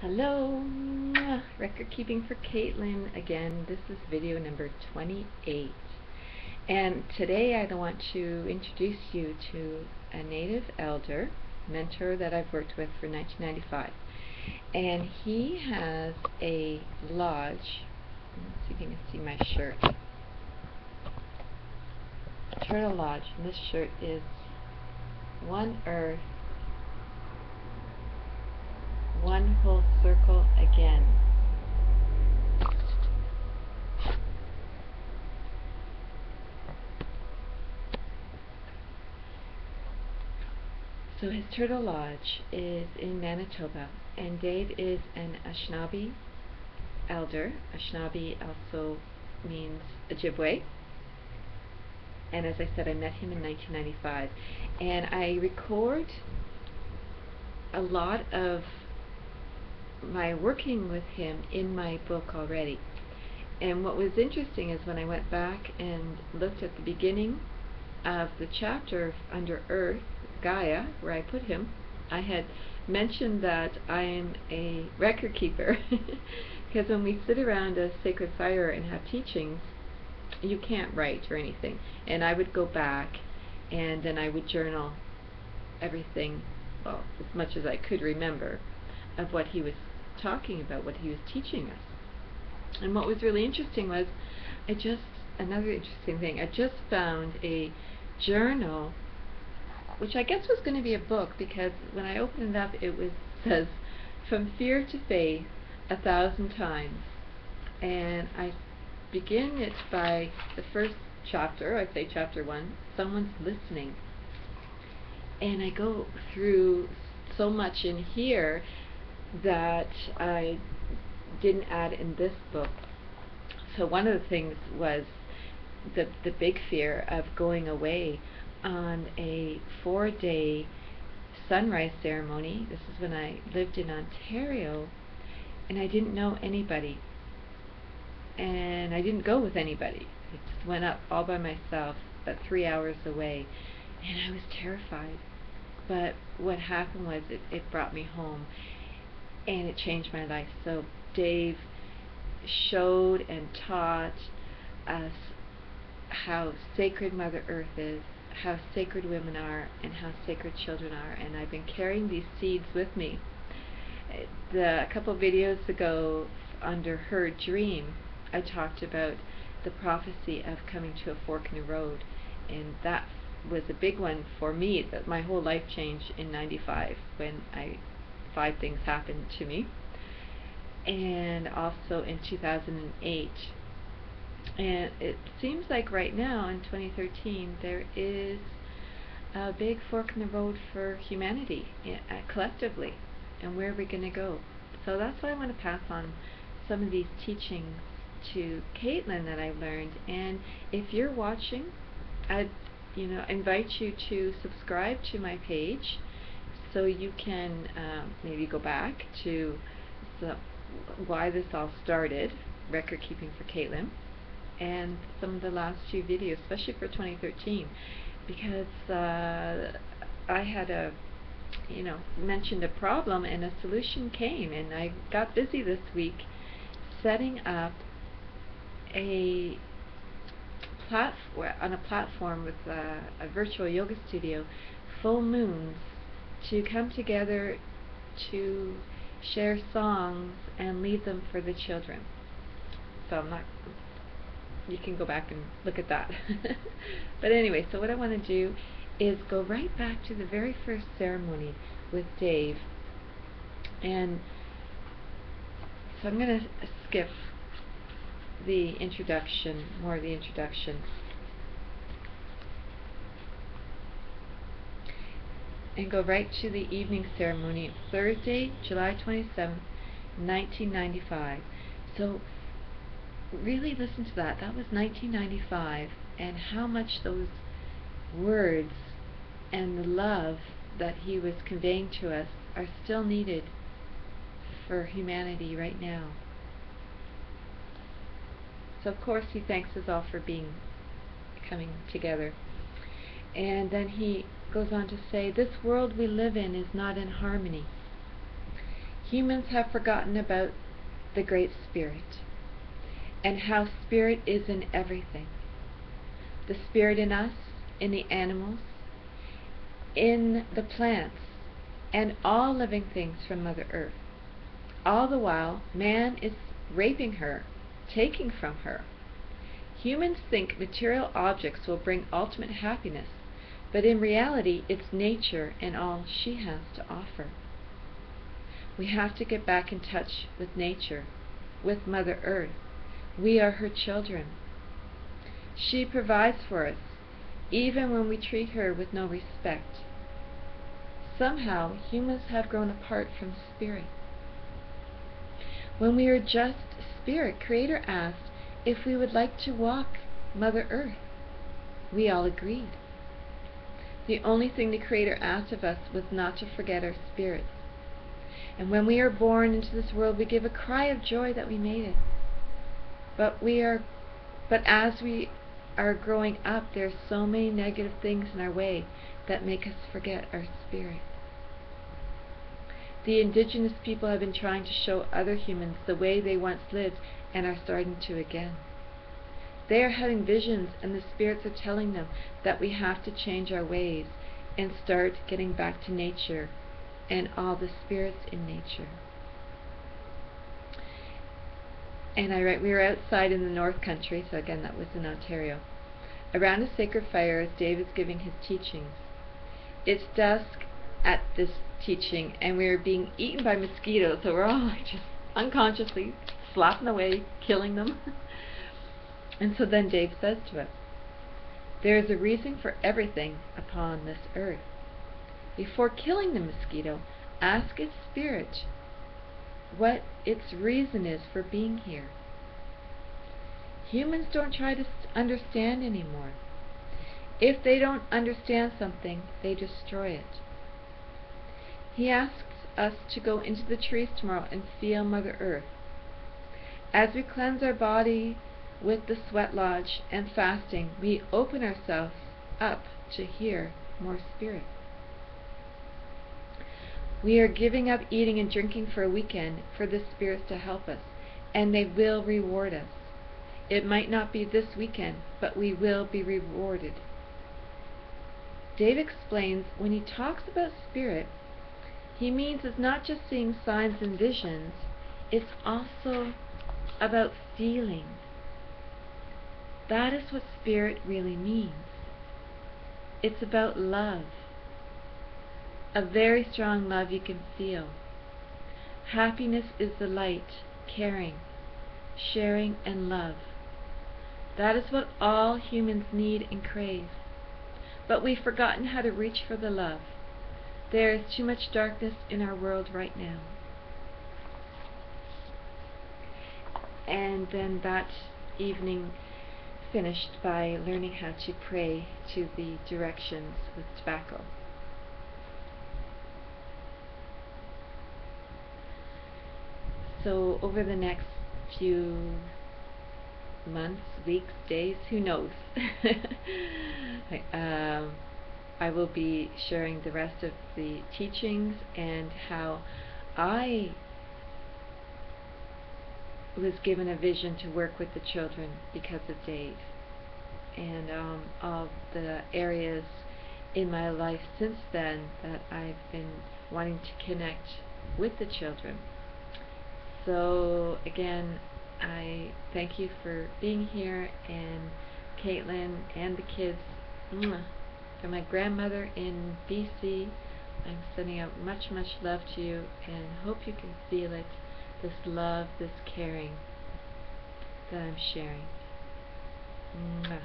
Hello, record keeping for Kaitlyn again. This is video number 28, and today I want to introduce you to a native elder mentor that I've worked with for 1995, and he has a lodge. Let's see if you can see my shirt. Turtle Lodge, and this shirt is One Earth, One Whole Circle Again. So his Turtle Lodge is in Manitoba, and Dave is an Anishinaabe elder. Anishinaabe also means Ojibwe. And as I said, I met him in 1995. And I record a lot of my working with him in my book already. And what was interesting is when I went back and looked at the beginning of the chapter under Earth, Gaia, where I put him, I had mentioned that I am a record keeper. Because when we sit around a sacred fire and have teachings, you can't write or anything. And I would go back and then I would journal everything, well, as much as I could remember, of what he was talking about, what he was teaching us. And what was really interesting was, another interesting thing, I just found a journal, which I guess was going to be a book, because when I opened it up, says, From Fear to Faith, 1,000 Times. And I begin it by the first chapter. I say chapter 1, Someone's Listening. And I go through so much in here that I didn't add in this book. So one of the things was the big fear of going away on a 4-day sunrise ceremony. This is when I lived in Ontario, and I didn't know anybody. And I didn't go with anybody. I just went up all by myself, about 3 hours away, and I was terrified. But what happened was it brought me home, and it changed my life. So Dave showed and taught us how sacred Mother Earth is, how sacred women are, and how sacred children are. And I've been carrying these seeds with me. A couple videos ago, under Her Dream, I talked about the prophecy of coming to a fork in the road, and that was a big one for me. That my whole life changed in '95 when 5 things happened to me, and also in 2008. And it seems like right now in 2013 there is a big fork in the road for humanity collectively, and where are we going to go? So that's why I want to pass on some of these teachings to Kaitlyn that I've learned. And if you're watching, I'd invite you to subscribe to my page so you can maybe go back to why this all started, record keeping for Kaitlyn, and some of the last few videos, especially for 2013, because I had mentioned a problem and a solution came, and I got busy this week setting up a platform with a virtual yoga studio, full moons, to come together to share songs and leave them for the children. So you can go back and look at that. But anyway, so what I want to do is go right back to the very first ceremony with Dave. And so I'm going to skip the introduction, more of the introduction, and go right to the evening ceremony, Thursday, July 27th, 1995. So really listen to that. That was 1995, and how much those words and the love that he was conveying to us are still needed for humanity right now. So of course he thanks us all for coming together. And then he goes on to say, this world we live in is not in harmony. Humans have forgotten about the Great Spirit and how Spirit is in everything. The Spirit in us, in the animals, in the plants, and all living things from Mother Earth. All the while, man is raping her, taking from her. Humans think material objects will bring ultimate happiness, but in reality, it's nature and all she has to offer. We have to get back in touch with nature, with Mother Earth. We are her children. She provides for us, even when we treat her with no respect. Somehow, humans have grown apart from Spirit. When we were just Spirit, Creator asked if we would like to walk Mother Earth. We all agreed. The only thing the Creator asked of us was not to forget our spirits. And when we are born into this world, we give a cry of joy that we made it. But as we are growing up, there are so many negative things in our way that make us forget our spirit. The indigenous people have been trying to show other humans the way they once lived and are starting to again. They are having visions, and the spirits are telling them that we have to change our ways and start getting back to nature and all the spirits in nature. And we were outside in the North Country, so again that was in Ontario, around a sacred fire as David's giving his teachings. It's dusk at this teaching, and we were being eaten by mosquitoes, so we're all just unconsciously slapping away, killing them. And so then Dave says to us, there is a reason for everything upon this earth. Before killing the mosquito, ask its spirit what its reason is for being here. Humans don't try to understand anymore. If they don't understand something, they destroy it. He asks us to go into the trees tomorrow and feel Mother Earth. As we cleanse our body with the sweat lodge and fasting, we open ourselves up to hear more spirit. We are giving up eating and drinking for a weekend for the spirits to help us, and they will reward us. It might not be this weekend, but we will be rewarded. Dave explains when he talks about spirit, he means it's not just seeing signs and visions, it's also about feeling. That is what spirit really means. It's about love. A very strong love you can feel. Happiness is the light, caring, sharing, and love. That is what all humans need and crave. But we've forgotten how to reach for the love. There is too much darkness in our world right now. And then that evening finished by learning how to pray to the directions with tobacco. So over the next few months, weeks, days, who knows, I will be sharing the rest of the teachings and how I was given a vision to work with the children because of Dave, and all the areas in my life since then that I've been wanting to connect with the children. So again, I thank you for being here, and Kaitlyn and the kids. For my grandmother in BC, I'm sending out much, much love to you, and hope you can feel it, this love, this caring that I'm sharing. Mwah.